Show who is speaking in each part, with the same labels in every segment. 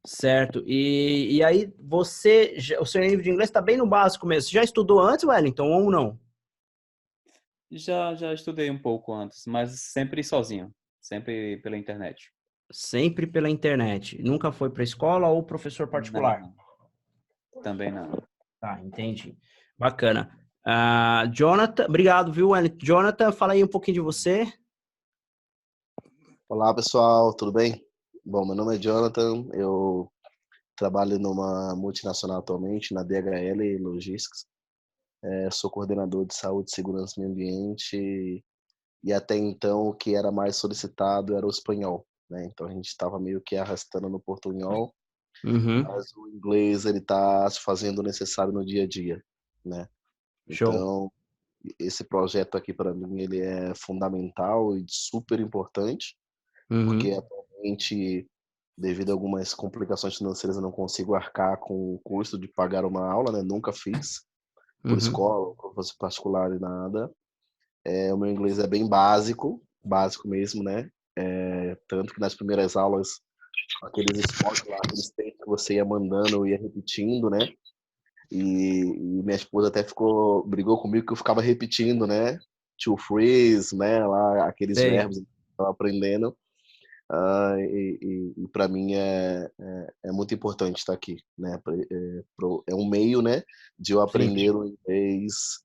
Speaker 1: Certo. E aí, o seu nível de inglês está bem no básico mesmo. Você já estudou antes, Wellington, ou não?
Speaker 2: Já estudei um pouco antes, mas sempre sozinho, sempre pela internet.
Speaker 1: Sempre pela internet. Nunca foi para escola ou professor particular?
Speaker 2: Não, também não.
Speaker 1: Tá, entendi. Bacana. Jonathan, obrigado, viu, Wellington? Jonathan, fala aí um pouquinho de você.
Speaker 3: Olá, pessoal, tudo bem? Bom, meu nome é Jonathan, eu trabalho numa multinacional atualmente, na DHL Logistics. Sou coordenador de saúde, segurança e meio ambiente e até então o que era mais solicitado era o espanhol, né? Então a gente estava meio que arrastando no portunhol,
Speaker 1: Uhum,
Speaker 3: mas o inglês ele está se fazendo necessário no dia a dia, né?
Speaker 1: show.
Speaker 3: Então esse projeto aqui para mim ele é fundamental e super importante, porque
Speaker 1: Uhum,
Speaker 3: atualmente, devido a algumas complicações financeiras, eu não consigo arcar com o custo de pagar uma aula, né? Nunca fiz por
Speaker 1: uhum,
Speaker 3: escola, por professor particular e nada. O meu inglês é bem básico, básico mesmo, né? Tanto que nas primeiras aulas, aqueles spots lá, aqueles textos que você ia mandando, eu ia repetindo, né? E minha esposa até brigou comigo que eu ficava repetindo, né? To freeze, né? Lá, aqueles
Speaker 1: sei.
Speaker 3: verbos que eu estava aprendendo. E para mim é muito importante estar aqui, né? É um meio, né, de eu
Speaker 1: Sim.
Speaker 3: aprender o inglês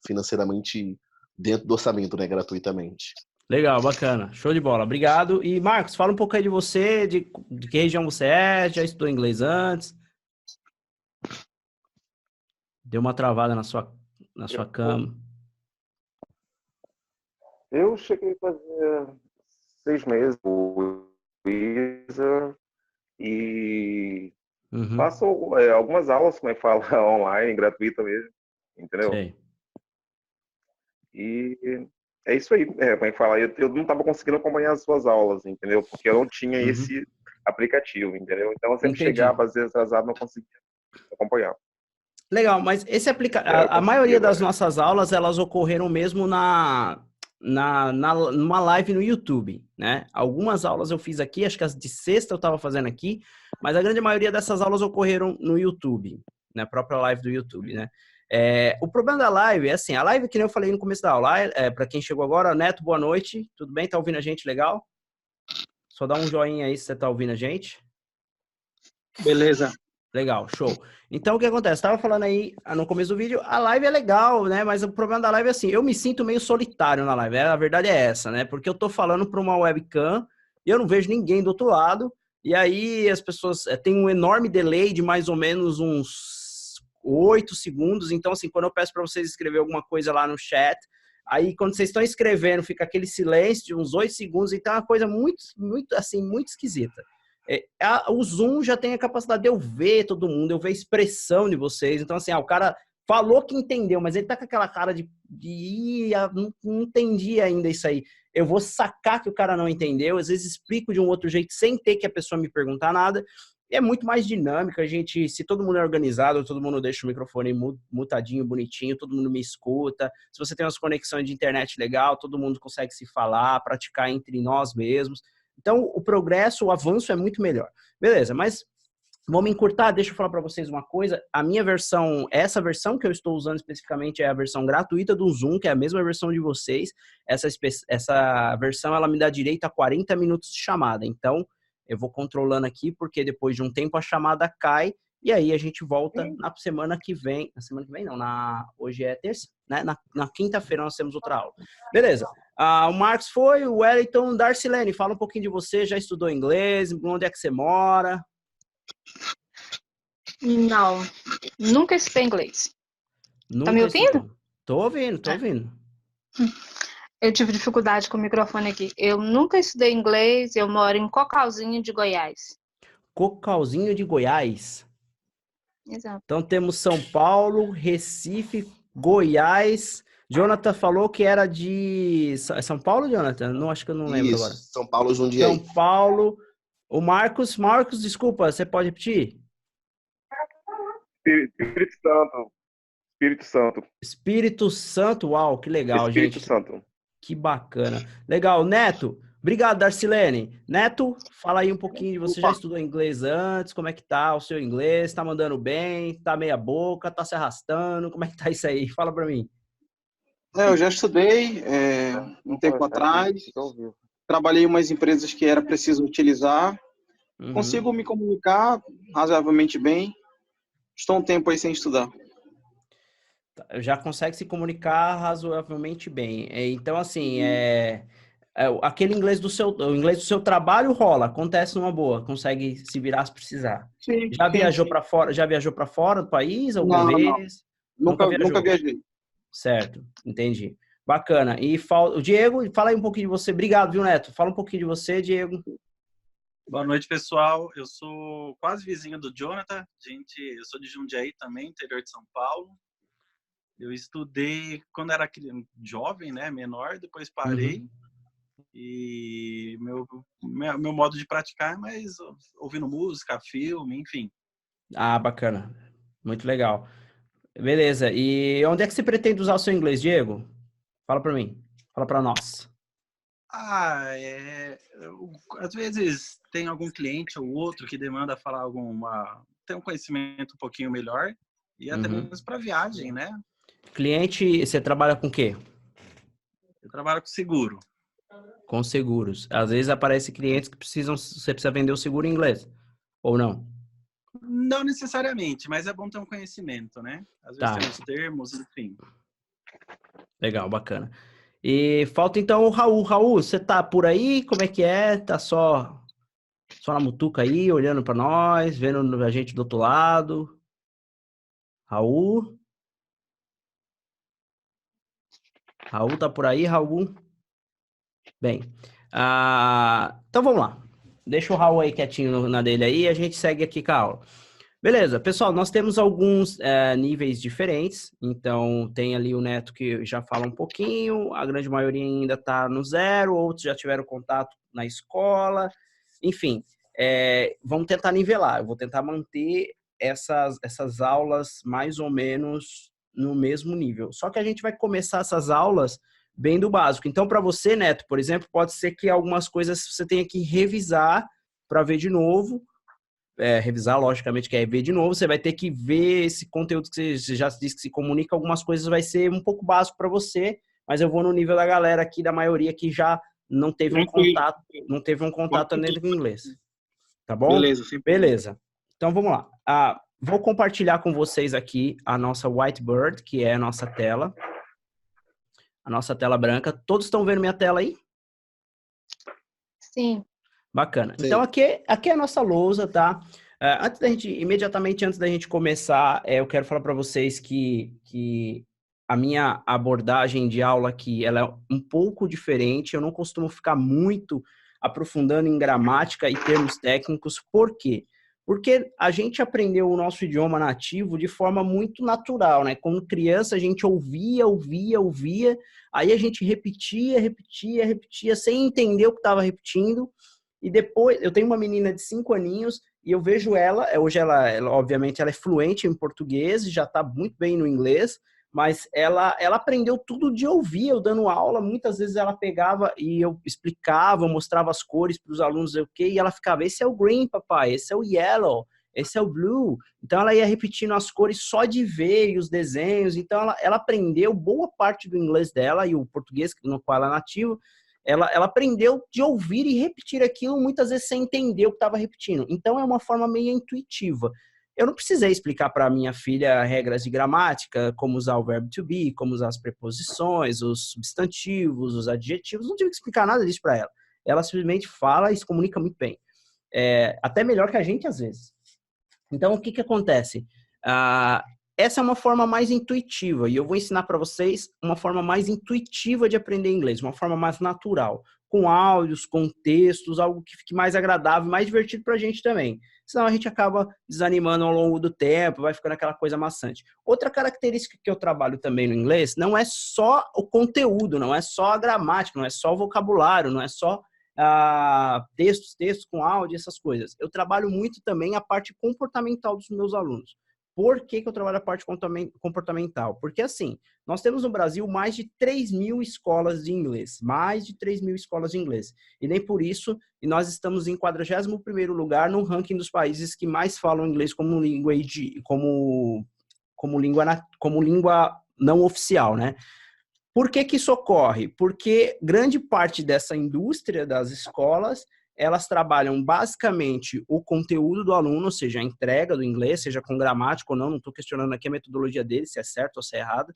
Speaker 3: financeiramente dentro do orçamento, né, gratuitamente.
Speaker 1: Legal, bacana. Show de bola. Obrigado. E, Marcos, fala um pouco aí de você, de que região você é, já estudou inglês antes? Deu uma travada na sua
Speaker 4: Eu,
Speaker 1: cama.
Speaker 4: eu cheguei a fazer 6 meses com Luísa e
Speaker 1: Uhum,
Speaker 4: faço algumas aulas, como é que fala, online, gratuita mesmo, entendeu?
Speaker 1: sei.
Speaker 4: E é isso aí, como é que fala, eu não estava conseguindo acompanhar as suas aulas, entendeu? Porque eu não tinha
Speaker 1: Uhum,
Speaker 4: esse aplicativo, entendeu? Então eu sempre
Speaker 1: entendi.
Speaker 4: chegava, às vezes atrasado, não conseguia acompanhar.
Speaker 1: Legal, mas
Speaker 4: Eu
Speaker 1: a
Speaker 4: consegui
Speaker 1: maioria das
Speaker 4: agora.
Speaker 1: nossas aulas, elas ocorreram mesmo numa live no YouTube, né? Algumas aulas eu fiz aqui, acho que as de sexta eu estava fazendo aqui, mas a grande maioria dessas aulas ocorreram no YouTube, na própria live do YouTube, né? O problema da live é assim, a live que nem eu falei no começo da aula, para quem chegou agora, Neto, boa noite, tudo bem? Tá ouvindo a gente legal? Só dá um joinha aí se você tá ouvindo a gente.
Speaker 5: Beleza.
Speaker 1: Legal, show. Então, o que acontece? Estava falando aí no começo do vídeo, a live é legal, né? Mas o problema da live é assim, eu me sinto meio solitário na live. A verdade é essa, né? Porque eu tô falando para uma webcam e eu não vejo ninguém do outro lado. E aí as pessoas têm um enorme delay de mais ou menos uns 8 segundos. Então, assim, quando eu peço para vocês escrever alguma coisa lá no chat, aí quando vocês estão escrevendo, fica aquele silêncio de uns 8 segundos. Então, é uma coisa muito, muito, assim, muito esquisita. O Zoom já tem a capacidade de eu ver todo mundo, eu ver a expressão de vocês. Então, assim, o cara falou que entendeu, mas ele tá com aquela cara não entendi ainda isso aí. Eu vou sacar que o cara não entendeu, às vezes explico de um outro jeito sem ter que a pessoa me perguntar nada. E é muito mais dinâmico, a gente, se todo mundo é organizado, todo mundo deixa o microfone mutadinho, bonitinho, todo mundo me escuta. Se você tem umas conexões de internet legal, todo mundo consegue se falar, praticar entre nós mesmos. Então, o progresso, o avanço é muito melhor. Beleza, mas vamos encurtar, deixa eu falar para vocês uma coisa. A minha versão, essa versão que eu estou usando especificamente é a versão gratuita do Zoom, que é a mesma versão de vocês. Essa versão, ela me dá direito a 40 minutos de chamada. Então, eu vou controlando aqui, porque depois de um tempo a chamada cai, e aí a gente volta na semana que vem. Na semana que vem, não, hoje é terça, né? Na quinta-feira nós temos outra aula. Beleza. O Marcos foi, o Wellington, Darcilene, fala um pouquinho de você, já estudou inglês, onde é que você mora?
Speaker 6: Não, nunca estudei inglês. Tá me
Speaker 1: Nunca
Speaker 6: ouvindo?
Speaker 1: estudou. Tô ouvindo, tô
Speaker 6: É.
Speaker 1: ouvindo.
Speaker 6: Eu tive dificuldade com o microfone aqui. Eu nunca estudei inglês, eu moro em Cocalzinho de Goiás.
Speaker 1: Cocalzinho de Goiás.
Speaker 6: Exato.
Speaker 1: Então temos São Paulo, Recife, Goiás. Jonathan falou que era de São Paulo, Jonathan? Não, acho que eu não lembro agora.
Speaker 3: Isso, São Paulo,
Speaker 1: São
Speaker 3: Jundiaí.
Speaker 1: Paulo. O Marcos, desculpa, você pode repetir?
Speaker 4: Espírito Santo. Espírito Santo.
Speaker 1: Espírito Santo, uau, que legal,
Speaker 4: Espírito
Speaker 1: gente.
Speaker 4: Santo.
Speaker 1: Que bacana. Legal, Neto, Obrigado, Darcilene. Neto, fala aí um pouquinho. Você já estudou inglês antes? Como é que tá o seu inglês? Tá mandando bem? Tá meia boca? Tá se arrastando? Como é que tá isso aí? Fala pra mim.
Speaker 5: Eu já estudei um tempo atrás, trabalhei em umas empresas que era preciso utilizar, consigo me comunicar razoavelmente bem, estou um tempo aí sem estudar.
Speaker 1: Já consegue se comunicar razoavelmente bem. Então, assim, aquele inglês o inglês do seu trabalho rola, acontece numa boa, consegue se virar se precisar.
Speaker 5: Sim,
Speaker 1: Já viajou
Speaker 5: sim.
Speaker 1: para fora? Já viajou para fora do país alguma
Speaker 5: Não.
Speaker 1: vez?
Speaker 5: Nunca
Speaker 1: viajou?
Speaker 5: viajei.
Speaker 1: Certo, entendi. Bacana. E o Diego, fala aí um pouquinho de você. Obrigado, viu, Neto? Fala um pouquinho de você, Diego.
Speaker 7: Boa noite, pessoal. Eu sou quase vizinho do Jonathan. Eu sou de Jundiaí também, interior de São Paulo. Eu estudei quando era jovem, né, menor, depois parei. E meu modo de praticar é mais ouvindo música, filme, enfim.
Speaker 1: Ah, bacana. Muito legal. Beleza. E onde é que você pretende usar o seu inglês, Diego? Fala para mim. Fala para nós.
Speaker 7: Às vezes tem algum cliente ou outro que demanda falar ter um conhecimento um pouquinho melhor e até mesmo para viagem, né?
Speaker 1: Cliente, você trabalha com o quê?
Speaker 7: Eu trabalho com seguro.
Speaker 1: Com seguros. Às vezes aparece clientes que você precisa vender o seguro em inglês, ou não?
Speaker 7: Não necessariamente, mas é bom ter um conhecimento, né? Às vezes tem os termos, enfim.
Speaker 1: Legal, bacana. E falta então o Raul. Raul, você tá por aí? Como é que é? Tá só na mutuca aí, olhando para nós, vendo a gente do outro lado? Raul? Raul tá por aí, Raul? Bem, então vamos lá. Deixa o Raul aí quietinho na dele aí e a gente segue aqui com a aula. Beleza, pessoal, nós temos alguns níveis diferentes, então tem ali o Neto que já fala um pouquinho, a grande maioria ainda está no 0, outros já tiveram contato na escola, enfim, vamos tentar nivelar, eu vou tentar manter essas aulas mais ou menos no mesmo nível, só que a gente vai começar essas aulas bem do básico, então para você, Neto, por exemplo, pode ser que algumas coisas você tenha que revisar para ver de novo, revisar, logicamente, que é ver de novo, você vai ter que ver esse conteúdo que você já disse que se comunica, algumas coisas vai ser um pouco básico para você, mas eu vou no nível da galera aqui, da maioria que já não teve um contato nem com inglês. Tá bom? Beleza. Então, vamos lá. Vou compartilhar com vocês aqui a nossa Whiteboard, que é a nossa tela. A nossa tela branca. Todos estão vendo minha tela aí?
Speaker 6: Sim.
Speaker 1: Bacana.
Speaker 3: Sim.
Speaker 1: Então, aqui é a nossa lousa, tá? Imediatamente antes da gente começar, eu quero falar para vocês que a minha abordagem de aula aqui, ela é um pouco diferente. Eu não costumo ficar muito aprofundando em gramática e termos técnicos. Por quê? Porque a gente aprendeu o nosso idioma nativo de forma muito natural, né? Como criança, a gente ouvia, aí a gente repetia, sem entender o que estava repetindo. E depois, eu tenho uma menina de 5 aninhos e eu vejo hoje ela obviamente, ela é fluente em português, já está muito bem no inglês, mas ela aprendeu tudo de ouvir, eu dando aula, muitas vezes ela pegava e eu explicava, eu mostrava as cores para os alunos, e ela ficava, esse é o green, papai, esse é o yellow, esse é o blue. Então ela ia repetindo as cores só de ver e os desenhos, então ela aprendeu boa parte do inglês dela e o português, no qual ela é nativo, ela aprendeu de ouvir e repetir aquilo, muitas vezes sem entender o que estava repetindo. Então, é uma forma meio intuitiva. Eu não precisei explicar para a minha filha regras de gramática, como usar o verbo to be, como usar as preposições, os substantivos, os adjetivos. Não tive que explicar nada disso para ela. Ela simplesmente fala e se comunica muito bem. Até melhor que a gente, às vezes. Então, o que acontece? Essa é uma forma mais intuitiva e eu vou ensinar para vocês uma forma mais intuitiva de aprender inglês, uma forma mais natural, com áudios, com textos, algo que fique mais agradável, mais divertido para a gente também. Senão a gente acaba desanimando ao longo do tempo, vai ficando aquela coisa maçante. Outra característica que eu trabalho também no inglês não é só o conteúdo, não é só a gramática, não é só o vocabulário, não é só textos com áudio, essas coisas. Eu trabalho muito também a parte comportamental dos meus alunos. Por que eu trabalho a parte comportamental? Porque, assim, nós temos no Brasil mais de 3.000 escolas de inglês. Mais de 3.000 escolas de inglês. E nem por isso, e nós estamos em 41º lugar no ranking dos países que mais falam inglês como língua não oficial, né? Por que isso ocorre? Porque grande parte dessa indústria das escolas, elas trabalham basicamente o conteúdo do aluno, ou seja, a entrega do inglês, seja com gramática ou não estou questionando aqui a metodologia deles, se é certo ou se é errado,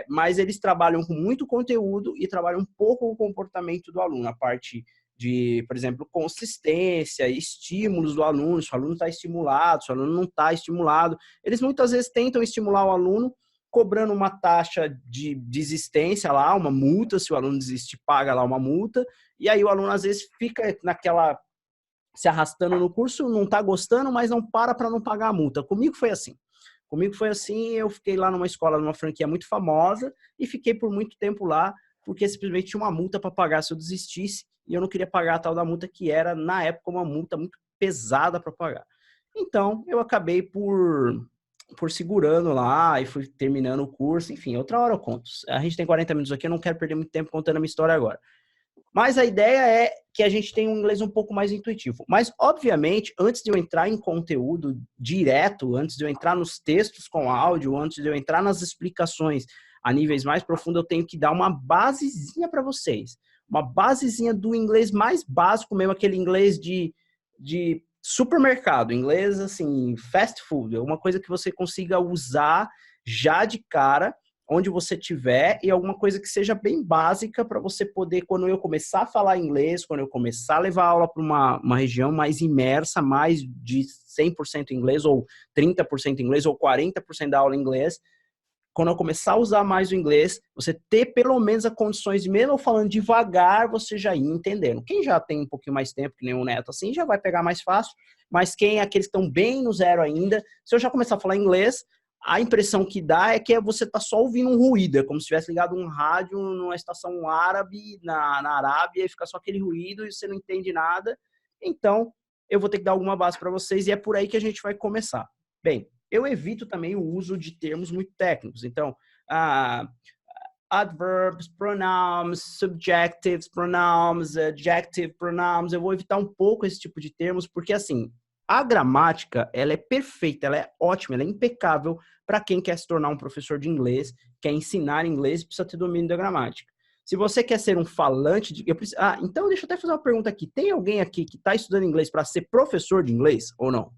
Speaker 1: mas eles trabalham com muito conteúdo e trabalham um pouco o comportamento do aluno, a parte de, por exemplo, consistência, estímulos do aluno, se o aluno está estimulado, se o aluno não está estimulado. Eles muitas vezes tentam estimular o aluno cobrando uma taxa de desistência lá, uma multa, se o aluno desistir, paga lá uma multa, e aí o aluno às vezes fica naquela, se arrastando no curso, não tá gostando, mas não para não pagar a multa. Comigo foi assim, eu fiquei lá numa escola, numa franquia muito famosa, e fiquei por muito tempo lá, porque simplesmente tinha uma multa para pagar se eu desistisse, e eu não queria pagar a tal da multa, que era, na época, uma multa muito pesada para pagar. Então, eu acabei por segurando lá e fui terminando o curso, enfim, outra hora eu conto. A gente tem 40 minutos aqui, eu não quero perder muito tempo contando a minha história agora. Mas a ideia é que a gente tenha um inglês um pouco mais intuitivo. Mas, obviamente, antes de eu entrar em conteúdo direto, antes de eu entrar nos textos com áudio, antes de eu entrar nas explicações a níveis mais profundos, eu tenho que dar uma basezinha para vocês. Uma basezinha do inglês mais básico mesmo, aquele inglês de supermercado, inglês assim, fast food, é uma coisa que você consiga usar já de cara, onde você tiver, e alguma coisa que seja bem básica para você poder, quando eu começar a falar inglês, quando eu começar a levar aula para uma região mais imersa, mais de 100% inglês, ou 30% inglês, ou 40% da aula em inglês, quando eu começar a usar mais o inglês, você ter pelo menos as condições de, mesmo falando devagar, você já ir entendendo. Quem já tem um pouquinho mais tempo, que nem o Neto, assim, já vai pegar mais fácil, mas aqueles que estão bem no zero ainda, se eu já começar a falar inglês, a impressão que dá é que você está só ouvindo um ruído, é como se tivesse ligado um rádio numa estação árabe, na Arábia, e fica só aquele ruído e você não entende nada. Então, eu vou ter que dar alguma base para vocês e é por aí que a gente vai começar. Bem, eu evito também o uso de termos muito técnicos. Então, adverbs, pronouns, subjectives, pronouns, adjective pronouns, eu vou evitar um pouco esse tipo de termos, porque assim, a gramática, ela é perfeita, ela é ótima, ela é impecável para quem quer se tornar um professor de inglês, quer ensinar inglês, precisa ter domínio da gramática. Se você quer ser um falante de... então deixa eu até fazer uma pergunta aqui. Tem alguém aqui que está estudando inglês para ser professor de inglês ou não?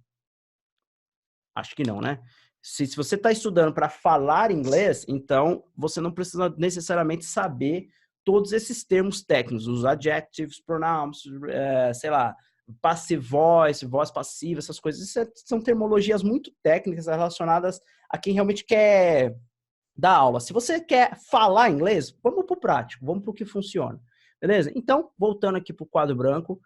Speaker 1: Acho que não, né? Se você está estudando para falar inglês, então você não precisa necessariamente saber todos esses termos técnicos, os adjectives, pronouns, sei lá, passive voice, voz passiva, essas coisas. Isso são terminologias muito técnicas relacionadas a quem realmente quer dar aula. Se você quer falar inglês, vamos para o prático, vamos para o que funciona. Beleza? Então, voltando aqui para o quadro branco,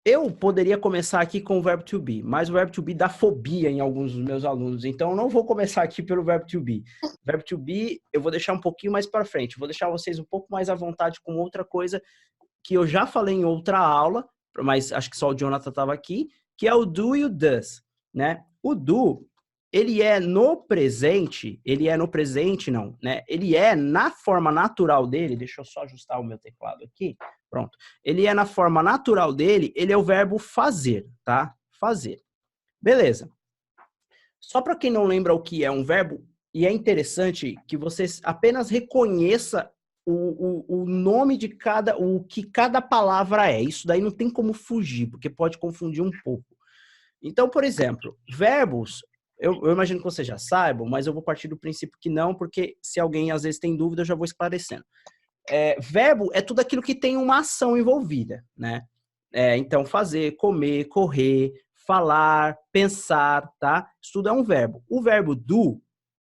Speaker 1: eu poderia começar aqui com o verbo to be, mas o verbo to be dá fobia em alguns dos meus alunos, então eu não vou começar aqui pelo verbo to be. Verbo to be eu vou deixar um pouquinho mais para frente, vou deixar vocês um pouco mais à vontade com outra coisa que eu já falei em outra aula, mas acho que só o Jonathan estava aqui, que é o do e o does, né? O do, ele é no presente não, né? Ele é na forma natural dele, deixa eu só ajustar o meu teclado aqui, pronto. Ele é na forma natural dele, ele é o verbo fazer, tá? Fazer. Beleza. Só para quem não lembra o que é um verbo, e é interessante que você apenas reconheça o nome de o que cada palavra é. Isso daí não tem como fugir, porque pode confundir um pouco. Então, por exemplo, verbos, eu imagino que vocês já saibam, mas eu vou partir do princípio que não, porque se alguém às vezes tem dúvida, eu já vou esclarecendo. Verbo é tudo aquilo que tem uma ação envolvida, né? Então, fazer, comer, correr, falar, pensar, tá? Isso tudo é um verbo. O verbo do,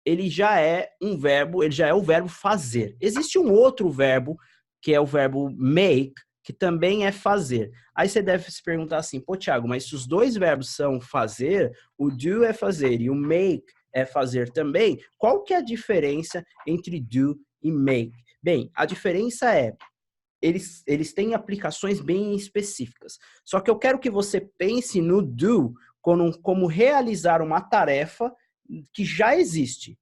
Speaker 1: ele já é um verbo, ele já é o verbo fazer. Existe um outro verbo, que é o verbo make, que também é fazer. Aí você deve se perguntar assim, pô, Thiago, mas se os dois verbos são fazer, o do é fazer e o make é fazer também, qual que é a diferença entre do e make? Bem, a diferença é, eles têm aplicações bem específicas. Só que eu quero que você pense no do como realizar uma tarefa que já existe,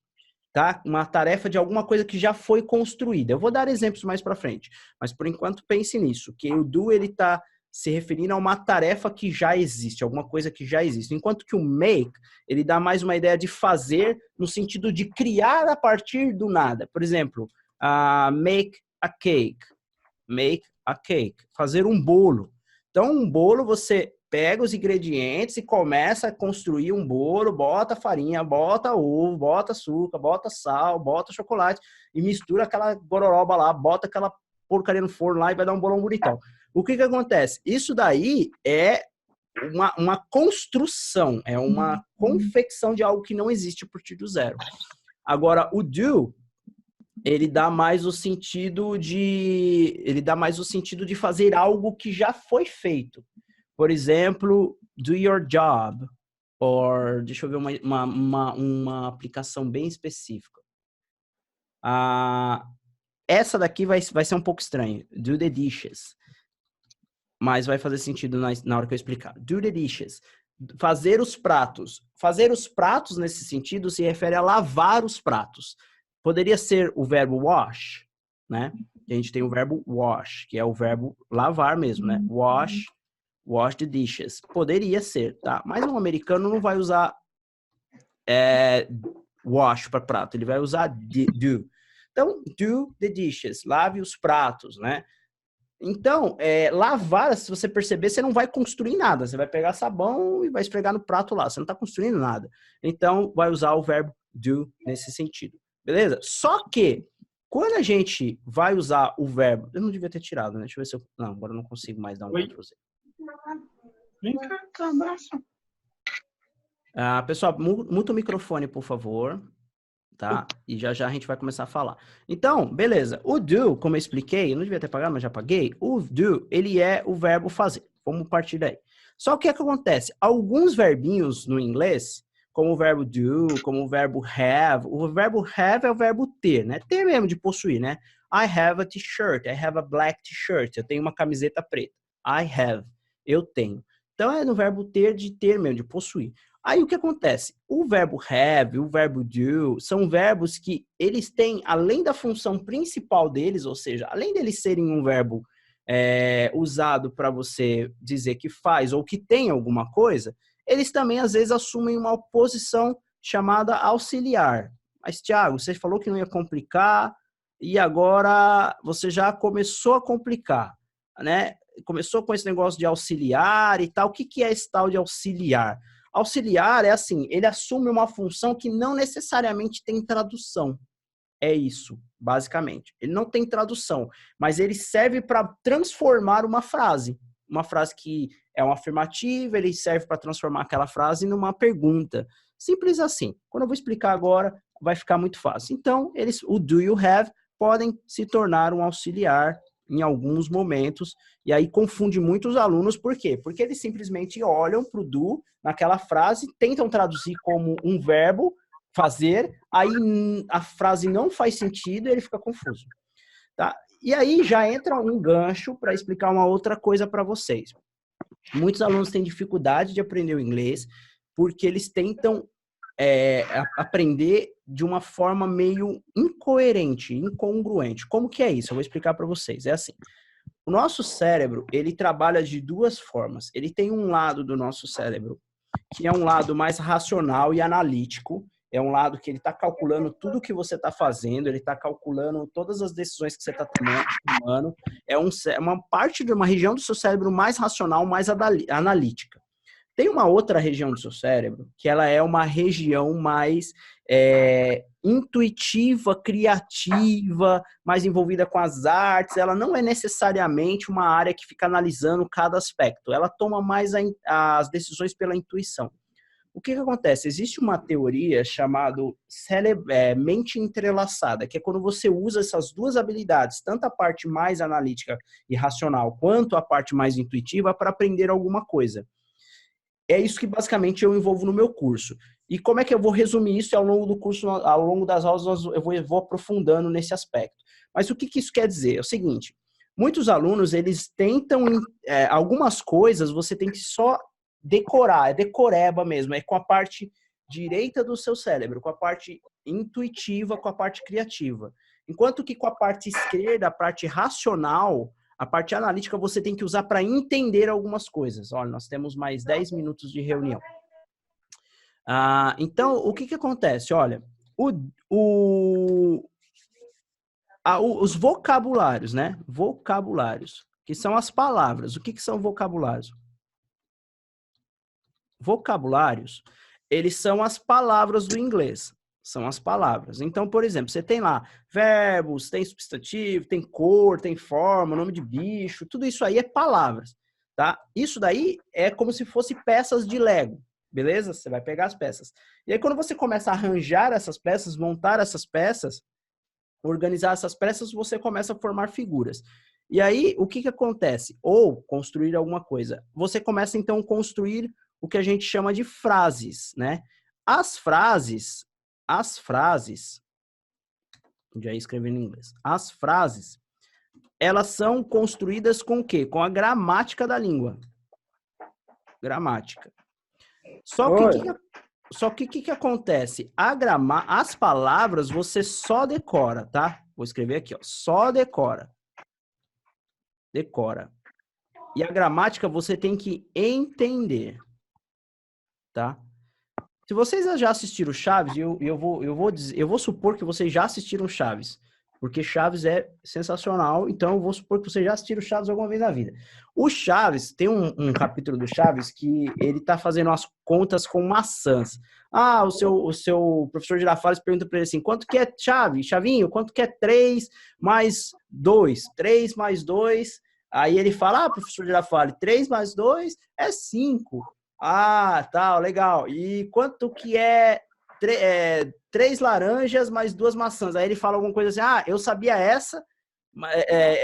Speaker 1: tá? Uma tarefa de alguma coisa que já foi construída. Eu vou dar exemplos mais para frente, mas por enquanto pense nisso, que o do ele está se referindo a uma tarefa que já existe, alguma coisa que já existe. Enquanto que o make, ele dá mais uma ideia de fazer no sentido de criar a partir do nada. Por exemplo, make a cake. Make a cake. Fazer um bolo. Então, um bolo, você pega os ingredientes e começa a construir um bolo, bota farinha, bota ovo, bota açúcar, bota sal, bota chocolate e mistura aquela gororoba lá, bota aquela porcaria no forno lá e vai dar um bolão bonitão. O que acontece? Isso daí é uma construção, é uma confecção de algo que não existe a partir do zero. Agora, o do, ele dá mais o sentido de fazer algo que já foi feito. Por exemplo, do your job. Or, deixa eu ver uma aplicação bem específica. Essa daqui vai ser um pouco estranha. Do the dishes. Mas vai fazer sentido na hora que eu explicar. Do the dishes. Fazer os pratos. Fazer os pratos, nesse sentido, se refere a lavar os pratos. Poderia ser o verbo wash, né? A gente tem o verbo wash, que é o verbo lavar mesmo, né? Wash the dishes. Poderia ser, tá? Mas um americano não vai usar wash para prato. Ele vai usar do. Então, do the dishes. Lave os pratos, né? Então, lavar, se você perceber, você não vai construir nada. Você vai pegar sabão e vai esfregar no prato lá. Você não está construindo nada. Então, vai usar o verbo do nesse sentido. Beleza? Só que, quando a gente vai usar o verbo... Eu não devia ter tirado, né? Deixa eu ver se eu... Não, agora eu não consigo mais dar um Ctrl Z.
Speaker 5: Vem cá, abraço.
Speaker 1: Pessoal, muta o microfone, por favor. Tá? E já a gente vai começar a falar. Então, beleza. O do, como eu expliquei, eu não devia ter pagado, mas já paguei. O do, ele é o verbo fazer. Vamos partir daí. Só que o que acontece? Alguns verbinhos no inglês, como o verbo do, como o verbo have. O verbo have é o verbo ter, né? Ter mesmo, de possuir, né? I have a t-shirt. I have a black t-shirt. Eu tenho uma camiseta preta. I have. Eu tenho. Então, é no verbo ter, de ter mesmo, de possuir. Aí, o que acontece? O verbo have, o verbo do, são verbos que eles têm, além da função principal deles, ou seja, além deles serem um verbo usado para você dizer que faz ou que tem alguma coisa, eles também, às vezes, assumem uma posição chamada auxiliar. Mas, Thiago, você falou que não ia complicar e agora você já começou a complicar, né? Começou com esse negócio de auxiliar e tal. O que é esse tal de auxiliar? Auxiliar é assim, ele assume uma função que não necessariamente tem tradução. É isso, basicamente. Ele não tem tradução, mas ele serve para transformar uma frase. Uma frase que é uma afirmativa, ele serve para transformar aquela frase numa pergunta. Simples assim. Quando eu vou explicar agora, vai ficar muito fácil. Então, o do you have podem se tornar um auxiliar em alguns momentos, e aí confunde muito os alunos, por quê? Porque eles simplesmente olham para o do naquela frase, tentam traduzir como um verbo, fazer, aí a frase não faz sentido e ele fica confuso. Tá? E aí já entra um gancho para explicar uma outra coisa para vocês. Muitos alunos têm dificuldade de aprender o inglês porque eles tentam aprender de uma forma meio incoerente, incongruente. Como que é isso? Eu vou explicar para vocês. É assim, o nosso cérebro, ele trabalha de duas formas. Ele tem um lado do nosso cérebro, que é um lado mais racional e analítico. É um lado que ele está calculando tudo que você está fazendo, ele está calculando todas as decisões que você está tomando. É uma parte de uma região do seu cérebro mais racional, mais analítica. Tem uma outra região do seu cérebro, que ela é uma região mais intuitiva, criativa, mais envolvida com as artes. Ela não é necessariamente uma área que fica analisando cada aspecto. Ela toma mais as decisões pela intuição. O que acontece? Existe uma teoria chamada mente entrelaçada, que é quando você usa essas duas habilidades, tanto a parte mais analítica e racional, quanto a parte mais intuitiva, para aprender alguma coisa. É isso que basicamente eu envolvo no meu curso. E como é que eu vou resumir isso ao longo do curso, ao longo das aulas, eu vou aprofundando nesse aspecto. Mas o que isso quer dizer? É o seguinte, muitos alunos, eles tentam, algumas coisas você tem que só decorar, é decoreba mesmo, é com a parte direita do seu cérebro, com a parte intuitiva, com a parte criativa. Enquanto que com a parte esquerda, a parte racional, a parte analítica, você tem que usar para entender algumas coisas. Olha, nós temos mais 10 minutos de reunião. Então, o que acontece? Olha, os vocabulários, né? Vocabulários, que são as palavras. O que são vocabulários? Vocabulários, eles são as palavras do inglês. São as palavras. Então, por exemplo, você tem lá verbos, tem substantivo, tem cor, tem forma, nome de bicho, tudo isso aí é palavras, tá? Isso daí é como se fosse peças de Lego, beleza? Você vai pegar as peças. E aí, quando você começa a arranjar essas peças, montar essas peças, organizar essas peças, você começa a formar figuras. E aí, o que acontece? Ou construir alguma coisa. Você começa, então, a construir o que a gente chama de frases, né? As frases, já escrevi em inglês, as frases, elas são construídas com o quê? Com a gramática da língua. Gramática. Só que o que acontece? As palavras você só decora, tá? Vou escrever aqui, ó, só decora. Decora. E a gramática você tem que entender, tá? Se vocês já assistiram Chaves, eu vou supor que vocês já assistiram Chaves, porque Chaves é sensacional, então eu vou supor que vocês já assistiram Chaves alguma vez na vida. O Chaves, tem um capítulo do Chaves que ele tá fazendo as contas com maçãs. O seu professor Girafales pergunta para ele assim, quanto que é Chavinho, quanto que é 3 mais 2? 3 mais 2, aí ele fala, professor Girafales, 3 mais 2 é 5. Tá, legal. E quanto que é 3 laranjas mais 2 maçãs? Aí ele fala alguma coisa assim, eu sabia essa.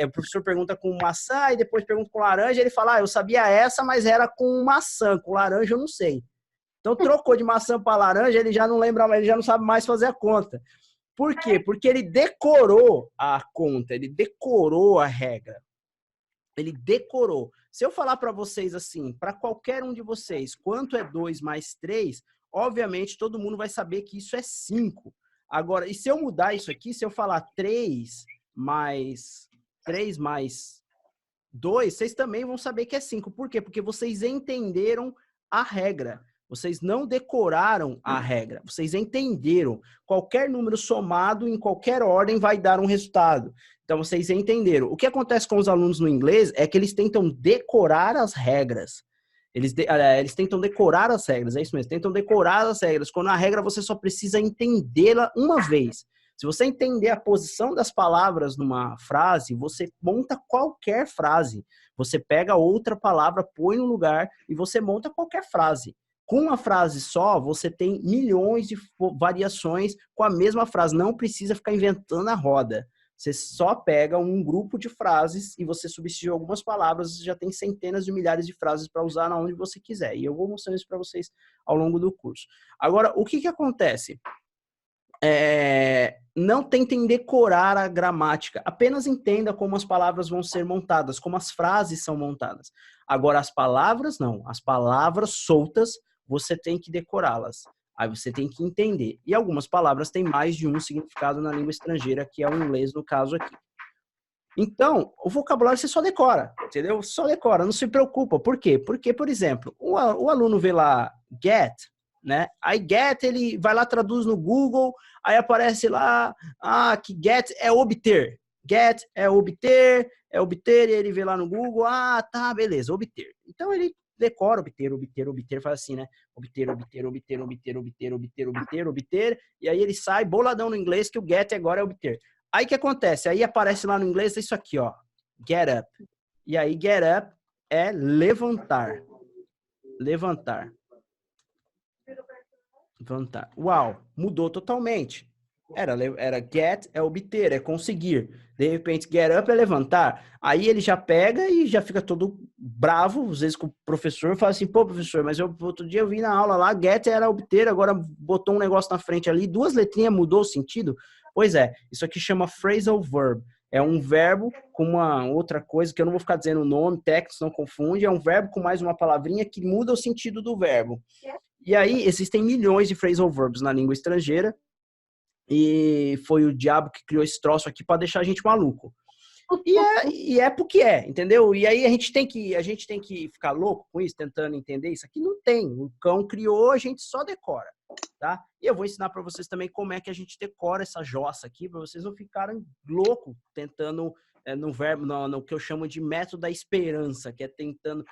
Speaker 1: O professor pergunta com maçã e depois pergunta com laranja. Ele fala, eu sabia essa, mas era com maçã. Com laranja eu não sei. Então trocou de maçã para laranja, ele já não lembra, ele já não sabe mais fazer a conta. Por quê? Porque ele decorou a conta, ele decorou a regra. Ele decorou. Se eu falar para vocês assim, para qualquer um de vocês, quanto é 2 mais 3, obviamente todo mundo vai saber que isso é 5. Agora, e se eu mudar isso aqui, se eu falar 3 mais 2, vocês também vão saber que é 5. Por quê? Porque vocês entenderam a regra. Vocês não decoraram a regra. Vocês entenderam. Qualquer número somado em qualquer ordem vai dar um resultado. Então, vocês entenderam. O que acontece com os alunos no inglês é que eles tentam decorar as regras. Eles tentam decorar as regras, é isso mesmo. Tentam decorar as regras. Quando a regra você só precisa entendê-la uma vez. Se você entender a posição das palavras numa frase, você monta qualquer frase. Você pega outra palavra, põe no lugar e você monta qualquer frase. Com uma frase só, você tem milhões de variações com a mesma frase. Não precisa ficar inventando a roda. Você só pega um grupo de frases e você substitui algumas palavras, já tem centenas de milhares de frases para usar na onde você quiser. E eu vou mostrando isso para vocês ao longo do curso. Agora, o que acontece? Não tentem decorar a gramática, apenas entenda como as palavras vão ser montadas, como as frases são montadas. Agora, as palavras não. As palavras soltas, você tem que decorá-las. Aí você tem que entender. E algumas palavras têm mais de um significado na língua estrangeira, que é o inglês no caso aqui. Então, o vocabulário você só decora, entendeu? Só decora, não se preocupa. Por quê? Porque, por exemplo, o aluno vê lá get, né? Aí get, ele vai lá, traduz no Google, aí aparece lá, que get é obter. Get é obter, e ele vê lá no Google, tá, beleza, obter. Então ele decora, obter, faz assim, né? Obter, e aí ele sai boladão no inglês que o get agora é obter. Aí o que acontece? Aí aparece lá no inglês isso aqui, ó, get up. E aí get up é levantar. Levantar. Uau, mudou totalmente. Era get, é obter, é conseguir. De repente, get up é levantar. Aí ele já pega e já fica todo bravo, às vezes com o professor, fala assim, pô, professor, mas outro dia eu vi na aula lá, get era obter, agora botou um negócio na frente ali, 2 letrinhas, mudou o sentido? Pois é, isso aqui chama phrasal verb. É um verbo com uma outra coisa, que eu não vou ficar dizendo o nome, técnico, não confunde. É um verbo com mais uma palavrinha que muda o sentido do verbo. E aí, existem milhões de phrasal verbs na língua estrangeira. E foi o diabo que criou esse troço aqui para deixar a gente maluco. E é porque é, entendeu? E aí a gente tem que ficar louco com isso, tentando entender isso aqui. Não tem. O cão criou, a gente só decora, tá? E eu vou ensinar para vocês também como é que a gente decora essa jossa aqui, para vocês não ficarem loucos tentando no verbo, no que eu chamo de método da esperança, que é tentando,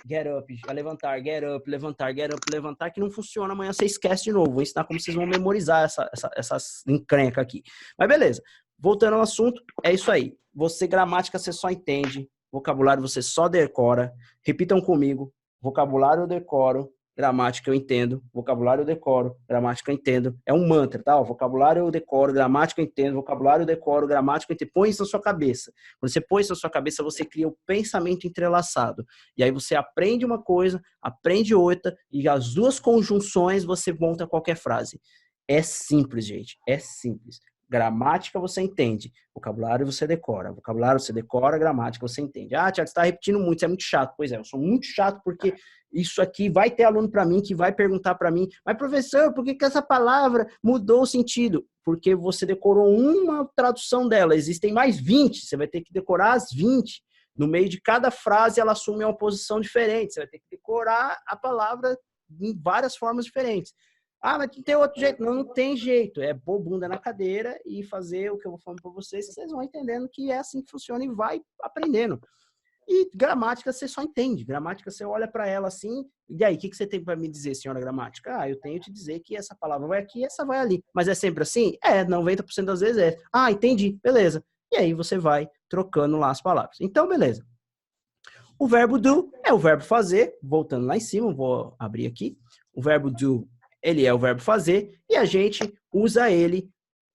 Speaker 1: get up, levantar, get up, levantar, get up, levantar, que não funciona. Amanhã você esquece de novo. Vou ensinar como vocês vão memorizar essas encrenca aqui. Mas beleza. Voltando ao assunto, é isso aí. Você, gramática, você só entende. Vocabulário, você só decora. Repitam comigo. Vocabulário, eu decoro. Gramática, eu entendo. Vocabulário, eu decoro. Gramática, eu entendo. É um mantra, tá? Vocabulário, eu decoro. Gramática, eu entendo. Vocabulário, eu decoro. Gramática, eu entendo. Põe isso na sua cabeça. Quando você põe isso na sua cabeça, você cria o pensamento entrelaçado. E aí você aprende uma coisa, aprende outra, e as duas conjunções você monta qualquer frase. É simples, gente. É simples. Gramática você entende, vocabulário você decora. Vocabulário você decora, gramática você entende. Ah, Thiago, você está repetindo muito, isso é muito chato. Pois é, eu sou muito chato porque isso aqui vai ter aluno para mim que vai perguntar para mim, mas professor, por que essa palavra mudou o sentido? Porque você decorou uma tradução dela, existem mais 20, você vai ter que decorar as 20. No meio de cada frase ela assume uma posição diferente, você vai ter que decorar a palavra em várias formas diferentes. Ah, mas tem outro jeito. Não, não tem jeito. É pôr bunda na cadeira e fazer o que eu vou falando para vocês. Vocês vão entendendo que é assim que funciona e vai aprendendo. E gramática você só entende. Gramática você olha para ela assim. E aí, o que você tem para me dizer, senhora gramática? Ah, eu tenho que te dizer que essa palavra vai aqui e essa vai ali. Mas é sempre assim? 90% das vezes é. Ah, entendi. Beleza. E aí você vai trocando lá as palavras. Então, beleza. O verbo do é o verbo fazer. Voltando lá em cima, vou abrir aqui. O verbo do ele é o verbo fazer e a gente usa ele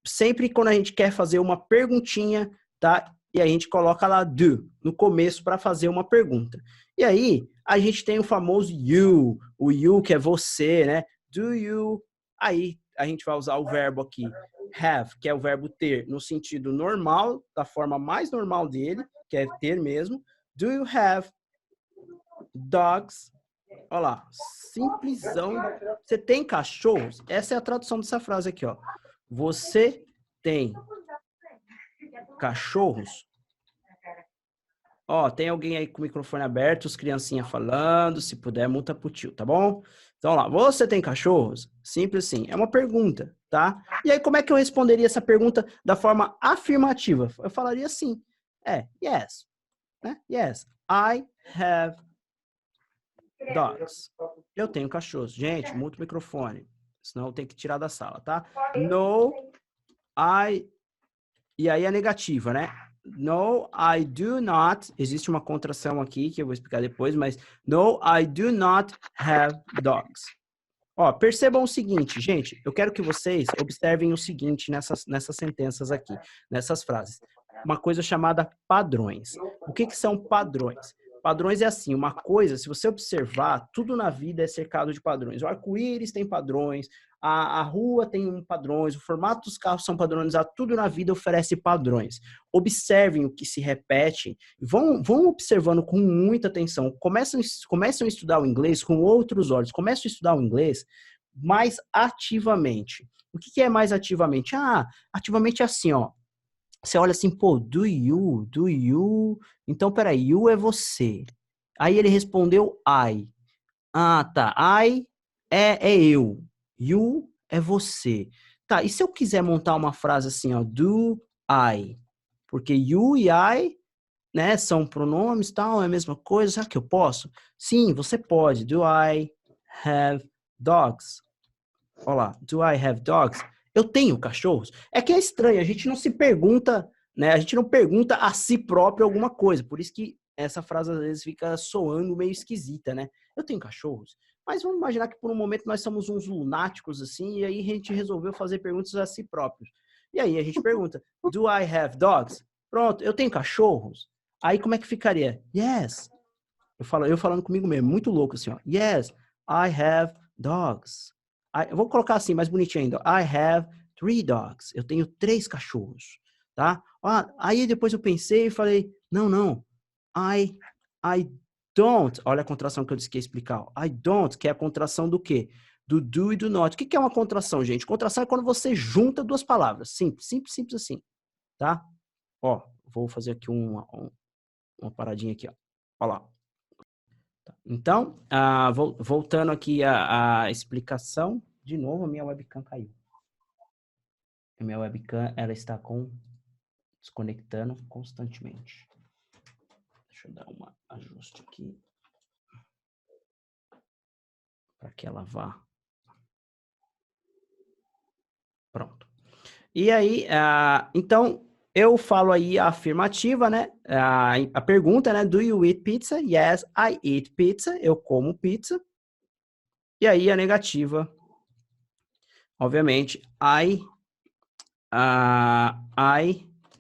Speaker 1: sempre quando a gente quer fazer uma perguntinha, tá? E a gente coloca lá do no começo para fazer uma pergunta. E aí, a gente tem o famoso you, o you que é você, né? Do you. Aí, a gente vai usar o verbo aqui have, que é o verbo ter, no sentido normal, da forma mais normal dele, que é ter mesmo. Do you have dogs? Olha lá, simplesão. Você tem cachorros? Essa é a tradução dessa frase aqui, ó. Você tem cachorros? Ó, tem alguém aí com o microfone aberto, os criancinhas falando, se puder, multa pro tio, tá bom? Então, lá, você tem cachorros? Simples assim, é uma pergunta, tá? E aí, como é que eu responderia essa pergunta da forma afirmativa? Eu falaria assim, yes, né? Yes, I have dogs. Eu tenho cachorros. Gente, muta o microfone, senão eu tenho que tirar da sala, tá? No, I... E aí a negativa, né? No, I do not. Existe uma contração aqui que eu vou explicar depois, mas no, I do not have dogs. Ó, percebam o seguinte, gente. Eu quero que vocês observem o seguinte nessas sentenças aqui, nessas frases. Uma coisa chamada padrões. O que são padrões? Padrões é assim, uma coisa, se você observar, tudo na vida é cercado de padrões. O arco-íris tem padrões, a rua tem padrões, o formato dos carros são padronizados, tudo na vida oferece padrões. Observem o que se repete, vão observando com muita atenção. Comecem a estudar o inglês com outros olhos, comecem a estudar o inglês mais ativamente. O que é mais ativamente? Ativamente é assim, ó. Você olha assim, pô, do you. Então, peraí, you é você. Aí ele respondeu I. Ah, tá. I é eu. You é você. Tá, e se eu quiser montar uma frase assim, ó, do I? Porque you e I, né, são pronomes, tal, é a mesma coisa. Será que eu posso? Sim, você pode. Do I have dogs? Olha lá, do I have dogs? Eu tenho cachorros? É que é estranho, a gente não se pergunta, né? A gente não pergunta a si próprio alguma coisa. Por isso que essa frase às vezes fica soando meio esquisita, né? Eu tenho cachorros? Mas vamos imaginar que por um momento nós somos uns lunáticos assim, e aí a gente resolveu fazer perguntas a si próprios. E aí a gente pergunta, do I have dogs? Pronto, eu tenho cachorros? Aí como é que ficaria? Yes. Eu falando comigo mesmo, muito louco assim, ó. Yes, I have dogs. Eu vou colocar assim, mais bonitinho ainda. I have 3 dogs. Eu tenho 3 cachorros, tá? Aí depois eu pensei e falei, não. I don't. Olha a contração que eu disse que ia explicar. I don't, que é a contração do quê? Do do e do not. O que é uma contração, gente? Contração é quando você junta duas palavras. Simples assim. Tá? Ó, vou fazer aqui uma paradinha aqui, ó. Olha lá. Então, voltando aqui à explicação, de novo a minha webcam caiu. A minha webcam, ela está desconectando constantemente. Deixa eu dar um ajuste aqui. Para que ela vá. Pronto. E aí, então, eu falo aí a afirmativa, né? A pergunta, né? Do you eat pizza? Yes, I eat pizza. Eu como pizza. E aí, a negativa, obviamente,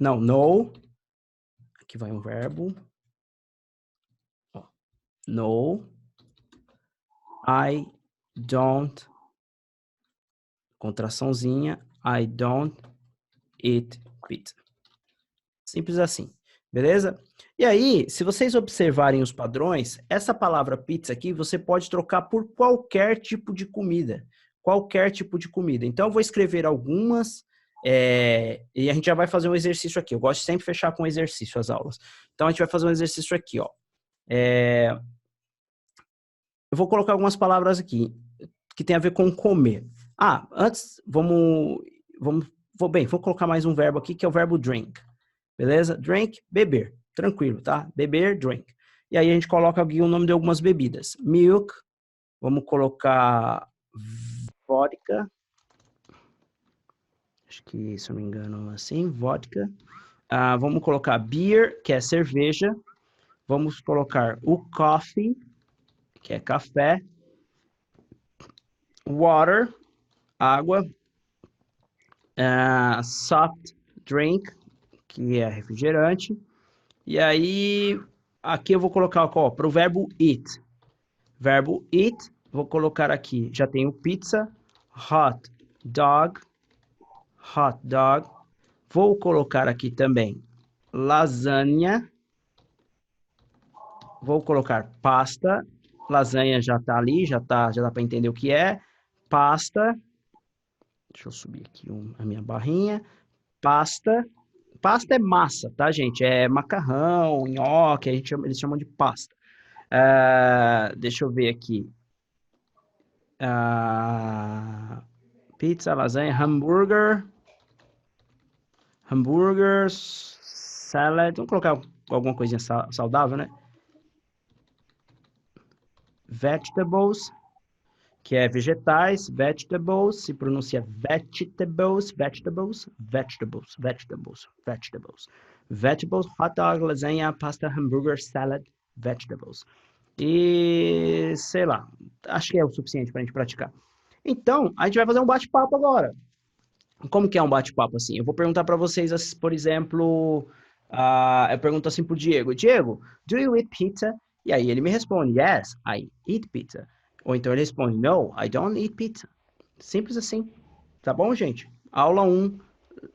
Speaker 1: no. Aqui vai um verbo. No, I don't, contraçãozinha, I don't eat pizza. Simples assim, beleza? E aí, se vocês observarem os padrões, essa palavra pizza aqui, você pode trocar por qualquer tipo de comida. Qualquer tipo de comida. Então, eu vou escrever algumas, e a gente já vai fazer um exercício aqui. Eu gosto de sempre fechar com exercício as aulas. Então, a gente vai fazer um exercício aqui, ó. Eu vou colocar algumas palavras aqui que tem a ver com comer. Antes, vou colocar mais um verbo aqui, que é o verbo drink. Beleza? Drink, beber. Tranquilo, tá? Beber, drink. E aí a gente coloca aqui o nome de algumas bebidas. Milk, vamos colocar vodka. Acho que, se eu não me engano, assim, vodka. Vamos colocar beer, que é cerveja. Vamos colocar o coffee, que é café, water, água, soft drink, que é refrigerante, e aí, aqui eu vou colocar, para o verbo eat. Verbo eat, vou colocar aqui, já tenho pizza, hot dog, vou colocar aqui também lasanha, vou colocar pasta, lasanha já tá ali, já dá para entender o que é. Pasta. Deixa eu subir aqui a minha barrinha. Pasta. Pasta é massa, tá, gente? É macarrão, nhoque, eles chamam de pasta. Deixa eu ver aqui. Pizza, lasanha, hambúrguer, salad. Vamos colocar alguma coisinha saudável, né? Vegetables, que é vegetais, vegetables, se pronuncia vegetables, hot dog, lasanha, pasta, hambúrguer, salad, vegetables. E, sei lá, acho que é o suficiente para a gente praticar. Então, a gente vai fazer um bate-papo agora. Como que é um bate-papo assim? Eu vou perguntar para vocês, por exemplo, eu pergunto assim pro Diego, do you eat pizza? E aí ele me responde, yes, I eat pizza. Ou então ele responde, no, I don't eat pizza. Simples assim. Tá bom, gente? Aula 1,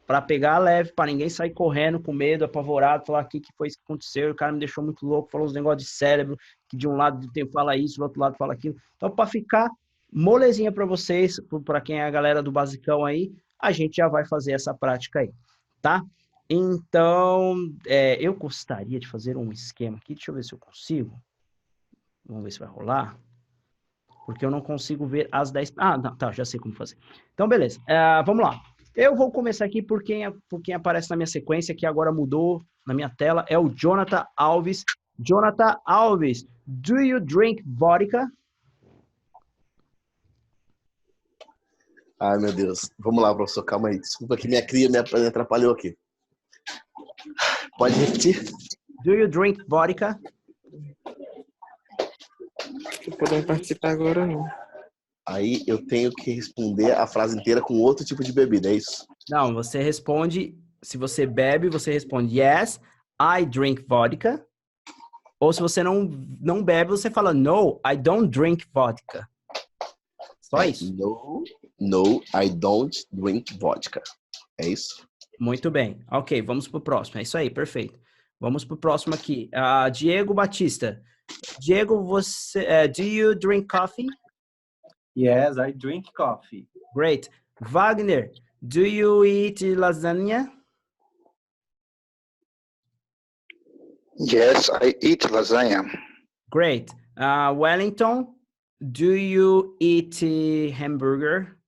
Speaker 1: para pegar leve, para ninguém sair correndo com medo, apavorado, falar aqui que foi isso que aconteceu, o cara me deixou muito louco, falou uns negócios de cérebro, que de um lado fala isso, do outro lado fala aquilo. Então, para ficar molezinha para vocês, para quem é a galera do basicão aí, a gente já vai fazer essa prática aí, tá? Então, eu gostaria de fazer um esquema aqui. Deixa eu ver se eu consigo. Vamos ver se vai rolar. Porque eu não consigo ver as 10... não, tá, já sei como fazer. Então, beleza. Vamos lá. Eu vou começar aqui por quem aparece na minha sequência, que agora mudou na minha tela. É o Jonathan Alves. Jonathan Alves, do you drink vodka?
Speaker 3: Ai, meu Deus. Vamos lá, professor. Calma aí. Desculpa que minha cria me atrapalhou aqui. Pode repetir?
Speaker 1: Do you drink vodka?
Speaker 8: Não podemos participar agora, não.
Speaker 3: Aí eu tenho que responder a frase inteira com outro tipo de bebida, é isso?
Speaker 1: Não, você responde... Se você bebe, você responde yes, I drink vodka. Ou se você não bebe, você fala no, I don't drink vodka. Só isso.
Speaker 3: No, I don't drink vodka. É isso?
Speaker 1: Muito bem. Ok, vamos pro próximo. É isso aí, perfeito. Vamos pro próximo aqui. Diego Batista. Diego, você... do you drink coffee?
Speaker 9: Yes, I drink coffee.
Speaker 1: Great. Wagner, do you eat lasagna?
Speaker 10: Yes, I eat lasagna.
Speaker 1: Great. Wellington, do you eat hamburger?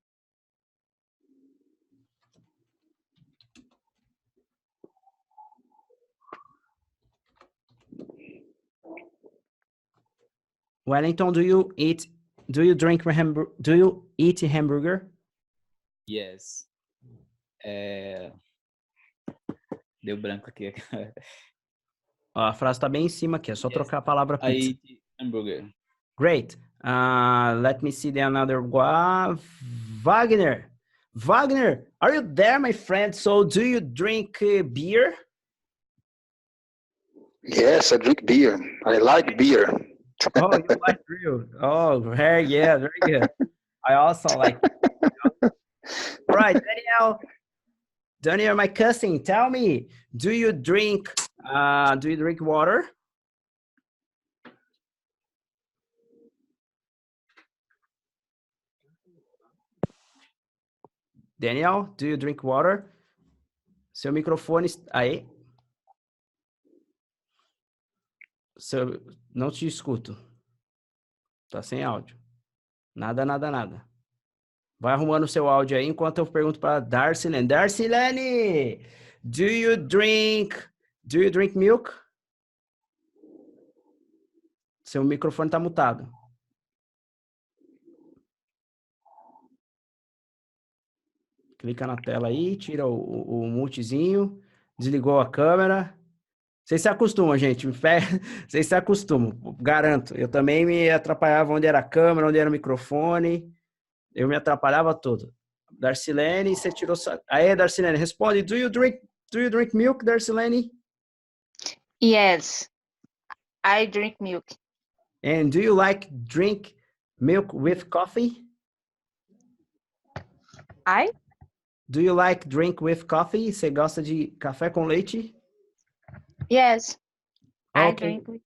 Speaker 1: Wellington, do you eat hamburger?
Speaker 2: Yes. Deu branco aqui.
Speaker 1: A frase está bem em cima aqui, é só trocar a palavra pizza.
Speaker 2: I eat hamburger.
Speaker 1: Great. Let me see the another one. Wagner. Wagner, are you there, my friend? So do you drink beer?
Speaker 10: Yes, I drink beer. I like beer.
Speaker 1: Oh, you like beer. Oh, very good. I also like beer. All right, Daniel, my cousin, tell me, do you drink water? Daniel, do you drink water? Seu microfone... Aí. Não te escuto. Tá sem áudio. Nada. Vai arrumando o seu áudio aí enquanto eu pergunto para Darcilene. Darcilene, do you drink milk? Seu microfone tá mutado. Clica na tela aí, tira o multizinho, desligou a câmera. Vocês se acostumam, gente. Vocês se acostumam, garanto. Eu também me atrapalhava onde era a câmera, onde era o microfone. Eu me atrapalhava todo. Darcilene, você tirou... Aí, Darcilene, responde. Do you drink milk, Darcilene?
Speaker 6: Yes, I drink milk.
Speaker 1: And do you like drink milk with coffee? Do you like drink with coffee? Você gosta de café com leite?
Speaker 6: Yes,
Speaker 1: Okay.
Speaker 6: I drink.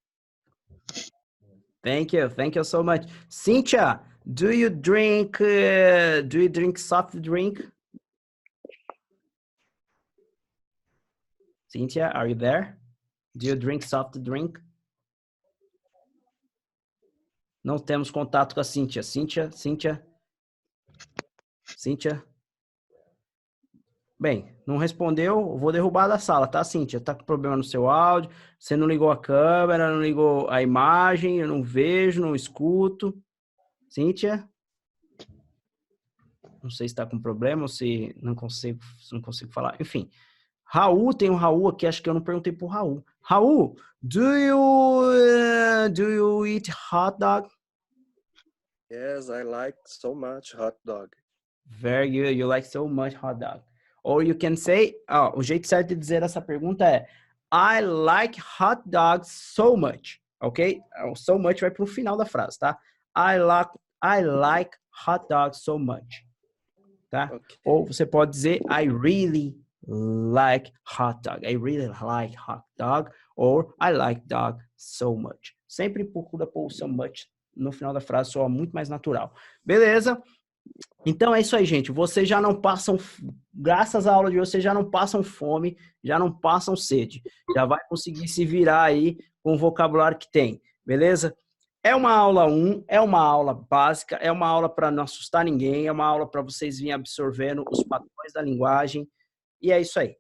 Speaker 1: Thank you so much. Cynthia, do you drink soft drink? Cynthia, are you there? Do you drink soft drink? Não temos contato com a Cynthia. Cynthia. Bem, não respondeu, vou derrubar da sala, tá, Cynthia? Tá com problema no seu áudio, você não ligou a câmera, não ligou a imagem, eu não vejo, não escuto. Cynthia? Não sei se tá com problema ou se não consigo falar. Enfim, Raul, tem um Raul aqui, acho que eu não perguntei pro Raul. Raul, do you eat hot dog?
Speaker 11: Yes, I like so much hot dog.
Speaker 1: Very good, you like so much hot dog. Or you can say, o jeito certo de dizer essa pergunta é I like hot dogs so much, ok? O so much vai pro final da frase, tá? I like hot dogs so much, tá? Okay. Ou você pode dizer I really like hot dog. I really like hot dog. Or I like dog so much. Sempre procura pôr so much no final da frase, soa muito mais natural. Beleza? Então é isso aí, gente. Vocês já não passam, graças à aula de hoje, vocês já não passam fome, já não passam sede. Já vai conseguir se virar aí com o vocabulário que tem. Beleza? É uma aula 1, é uma aula básica, é uma aula para não assustar ninguém, é uma aula para vocês virem absorvendo os padrões da linguagem. E é isso aí.